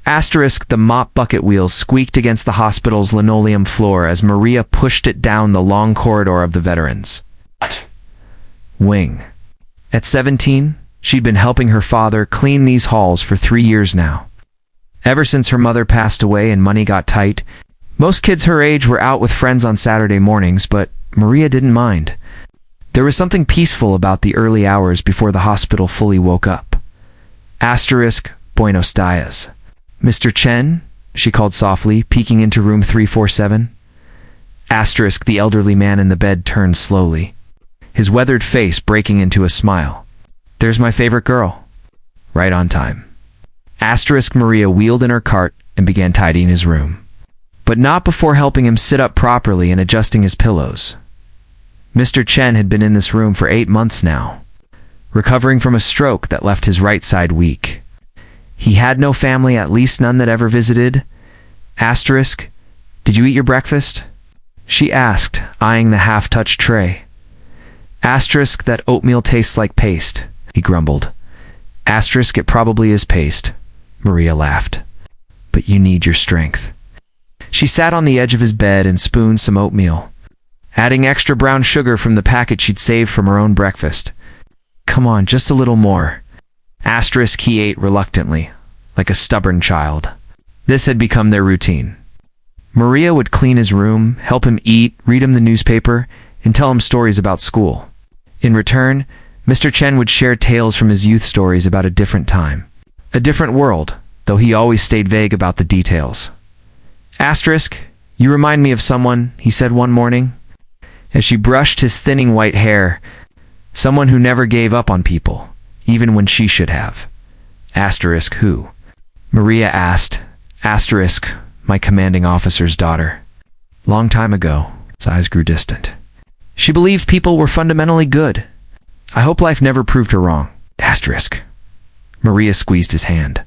Asterisk, the mop bucket wheels squeaked against the hospital's linoleum floor as Maria pushed it down the long corridor of the veterans' wing. At 17, she'd been helping her father clean these halls for 3 years now. Ever since her mother passed away and money got tight, most kids her age were out with friends on Saturday mornings, but Maria didn't mind. There was something peaceful about the early hours before the hospital fully woke up. Asterisk, Buenos dias. Mr. Chen, she called softly, peeking into room 347. Asterisk, the elderly man in the bed turned slowly, his weathered face breaking into a smile. There's my favorite girl. Right on time. Asterisk, Maria wheeled in her cart and began tidying his room, but not before helping him sit up properly and adjusting his pillows. Mr. Chen had been in this room for 8 months now, recovering from a stroke that left his right side weak. He had no family, at least none that ever visited. Asterisk, did you eat your breakfast? She asked, eyeing the half-touched tray. Asterisk, that oatmeal tastes like paste, he grumbled. Asterisk, it probably is paste, Maria laughed. But you need your strength. She sat on the edge of his bed and spooned some oatmeal, adding extra brown sugar from the packet she'd saved from her own breakfast. Come on, just a little more. Asterisk, he ate reluctantly, like a stubborn child. This had become their routine. Maria would clean his room, help him eat, read him the newspaper, and tell him stories about school. In return, Mr. Chen would share tales from his youth stories about a different time, a different world, though he always stayed vague about the details. Asterisk, you remind me of someone, he said one morning, as she brushed his thinning white hair, someone who never gave up on people, even when she should have. Asterisk, who? Maria asked. Asterisk, my commanding officer's daughter. Long time ago, his eyes grew distant. She believed people were fundamentally good. I hope life never proved her wrong. Asterisk. Maria squeezed his hand.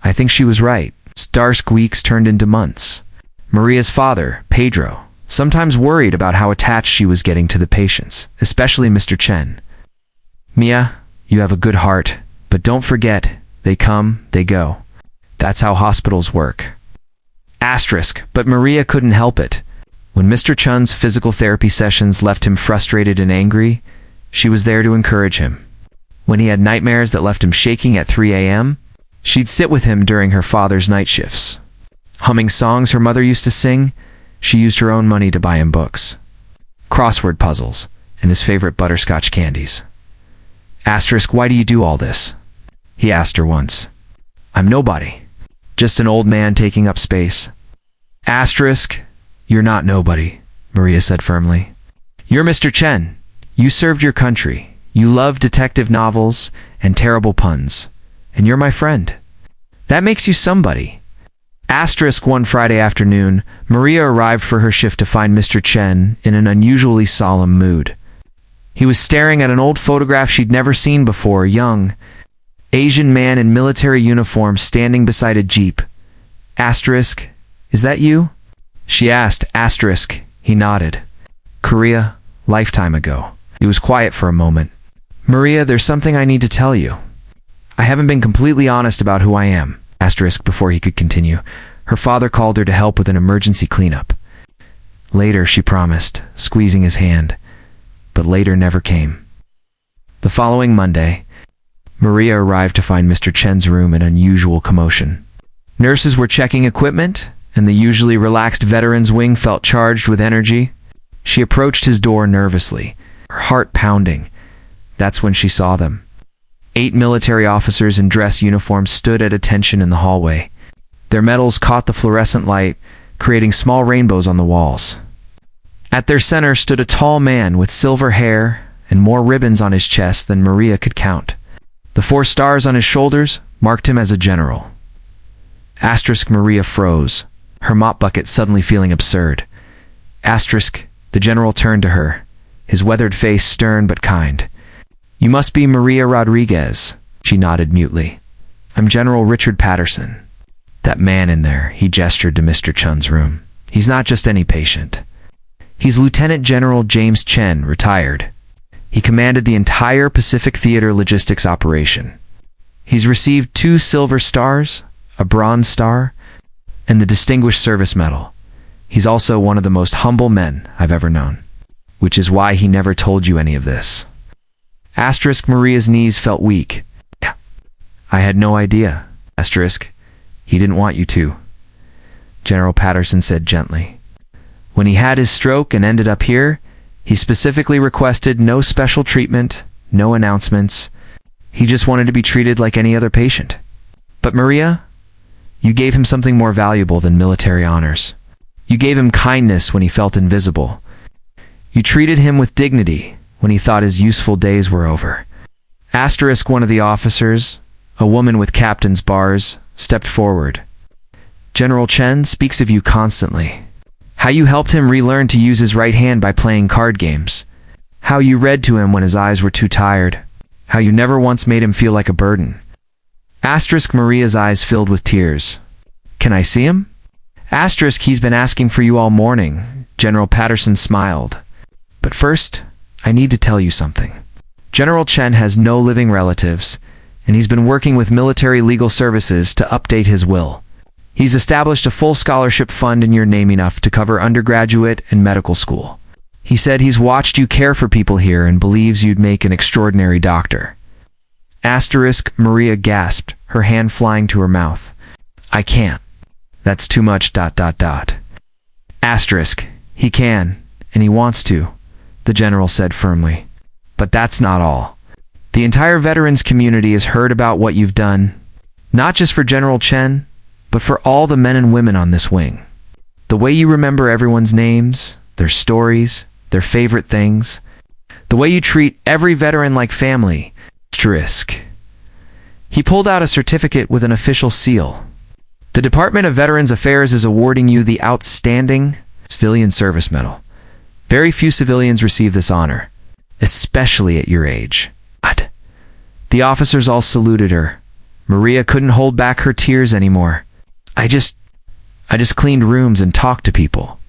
I think she was right. Starsk weeks turned into months. Maria's father, Pedro, sometimes worried about how attached she was getting to the patients, especially Mr. Chen. Mia, you have a good heart, but don't forget, they come, they go. That's how hospitals work. Asterisk, but Maria couldn't help it. When Mr. Chen's physical therapy sessions left him frustrated and angry, she was there to encourage him. When he had nightmares that left him shaking at 3 a.m., she'd sit with him during her father's night shifts. Humming songs her mother used to sing, she used her own money to buy him books, crossword puzzles, and his favorite butterscotch candies. Asterisk, why do you do all this? He asked her once. I'm nobody. Just an old man taking up space. Asterisk, you're not nobody, Maria said firmly. You're Mr. Chen. You served your country. You love detective novels and terrible puns. And you're my friend. That makes you somebody. Asterisk, one Friday afternoon, Maria arrived for her shift to find Mr. Chen in an unusually solemn mood. He was staring at an old photograph she'd never seen before, young, Asian man in military uniform standing beside a jeep. Asterisk, is that you? She asked. Asterisk, he nodded. Korea, lifetime ago. He was quiet for a moment. Maria, there's something I need to tell you. I haven't been completely honest about who I am. Asterisk, before he could continue, her father called her to help with an emergency cleanup. Later, she promised, squeezing his hand. But later never came. The following Monday, Maria arrived to find Mr. Chen's room in unusual commotion. Nurses were checking equipment, and the usually relaxed veterans wing felt charged with energy. She approached his door nervously, her heart pounding. That's when she saw them. 8 military officers in dress uniforms stood at attention in the hallway. Their medals caught the fluorescent light, creating small rainbows on the walls. At their center stood a tall man with silver hair and more ribbons on his chest than Maria could count. The 4 stars on his shoulders marked him as a general. Asterisk, Maria froze, her mop bucket suddenly feeling absurd. Asterisk, the general turned to her, his weathered face stern but kind. You must be Maria Rodriguez, she nodded mutely. I'm General Richard Patterson. That man in there, he gestured to Mr. Chen's room. He's not just any patient. He's Lieutenant General James Chen, retired. He commanded the entire Pacific Theater logistics operation. He's received 2 silver stars, a Bronze Star, and the Distinguished Service Medal. He's also one of the most humble men I've ever known, which is why he never told you any of this. Asterisk Maria's knees felt weak. I had no idea. Asterisk, he didn't want you to, General Patterson said gently. When he had his stroke and ended up here, he specifically requested no special treatment, no announcements. He just wanted to be treated like any other patient. But Maria, you gave him something more valuable than military honors. You gave him kindness when he felt invisible. You treated him with dignity when he thought his useful days were over. Asterisk one of the officers, a woman with captain's bars, stepped forward. General Chen speaks of you constantly. How you helped him relearn to use his right hand by playing card games. How you read to him when his eyes were too tired. How you never once made him feel like a burden. Asterisk Maria's eyes filled with tears. Can I see him? Asterisk he's been asking for you all morning. General Patterson smiled. But first, I need to tell you something. General Chen has no living relatives, and he's been working with military legal services to update his will. He's established a full scholarship fund in your name enough to cover undergraduate and medical school. He said he's watched you care for people here and believes you'd make an extraordinary doctor. Asterisk Maria gasped, her hand flying to her mouth. I can't. That's too much ... Asterisk, he can, and he wants to, the general said firmly. But that's not all. The entire veterans community has heard about what you've done, not just for General Chen, but for all the men and women on this wing. The way you remember everyone's names, their stories, their favorite things, the way you treat every veteran like family. Asterisk. He pulled out a certificate with an official seal. The Department of Veterans Affairs is awarding you the Outstanding Civilian Service Medal. Very few civilians receive this honor, especially at your age. The officers all saluted her. Maria couldn't hold back her tears anymore. I just cleaned rooms and talked to people.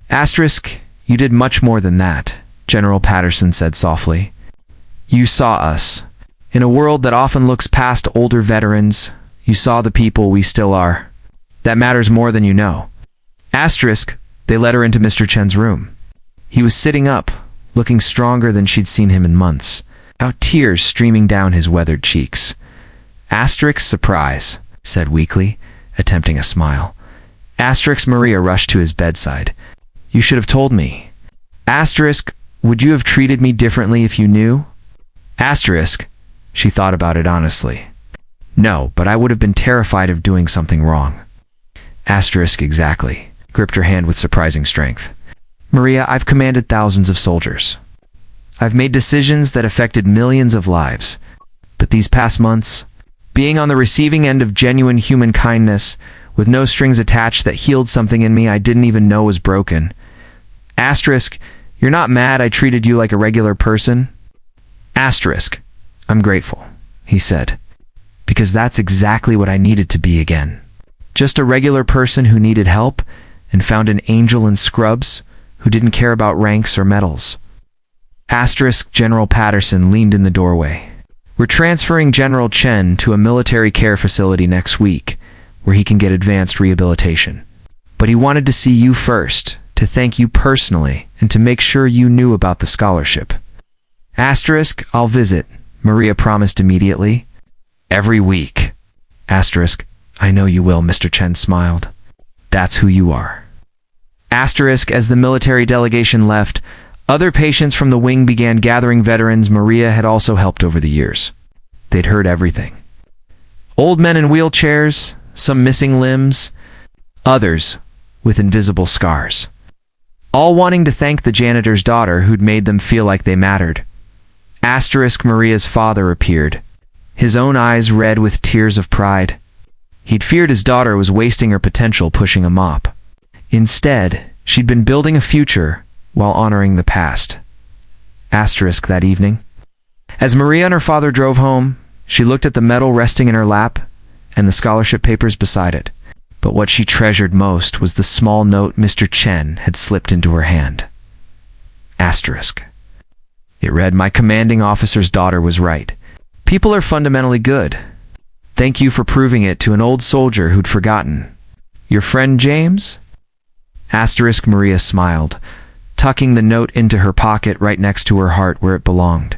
Asterisk, you did much more than that, General Patterson said softly. You saw us. In a world that often looks past older veterans, you saw the people we still are. That matters more than you know. Asterisk, they led her into Mr. Chen's room. He was sitting up, looking stronger than she'd seen him in months, out tears streaming down his weathered cheeks. Asterisk surprise, said weakly, attempting a smile. Asterisk Maria rushed to his bedside. You should have told me. Asterisk, would you have treated me differently if you knew? Asterisk, she thought about it honestly. No, but I would have been terrified of doing something wrong. Asterisk exactly, gripped her hand with surprising strength. Maria, I've commanded thousands of soldiers. I've made decisions that affected millions of lives. But these past months, being on the receiving end of genuine human kindness, with no strings attached that healed something in me I didn't even know was broken. Asterisk, you're not mad I treated you like a regular person? Asterisk, I'm grateful, he said, because that's exactly what I needed to be again. Just a regular person who needed help and found an angel in scrubs who didn't care about ranks or medals. Asterisk General Patterson leaned in the doorway. We're transferring General Chen to a military care facility next week, where he can get advanced rehabilitation. But he wanted to see you first, to thank you personally, and to make sure you knew about the scholarship. Asterisk, I'll visit, Maria promised immediately. Every week. Asterisk, I know you will, Mr. Chen smiled. That's who you are. Asterisk, as the military delegation left, other patients from the wing began gathering veterans Maria had also helped over the years. They'd heard everything. Old men in wheelchairs, some missing limbs, others with invisible scars. All wanting to thank the janitor's daughter who'd made them feel like they mattered. Asterisk Maria's father appeared, his own eyes red with tears of pride. He'd feared his daughter was wasting her potential pushing a mop. Instead, she'd been building a future while honoring the past. Asterisk that evening. As Maria and her father drove home, she looked at the medal resting in her lap and the scholarship papers beside it. But what she treasured most was the small note Mr. Chen had slipped into her hand. Asterisk. It read, "My commanding officer's daughter was right. People are fundamentally good. Thank you for proving it to an old soldier who'd forgotten. Your friend James? Maria smiled, tucking the note into her pocket right next to her heart where it belonged.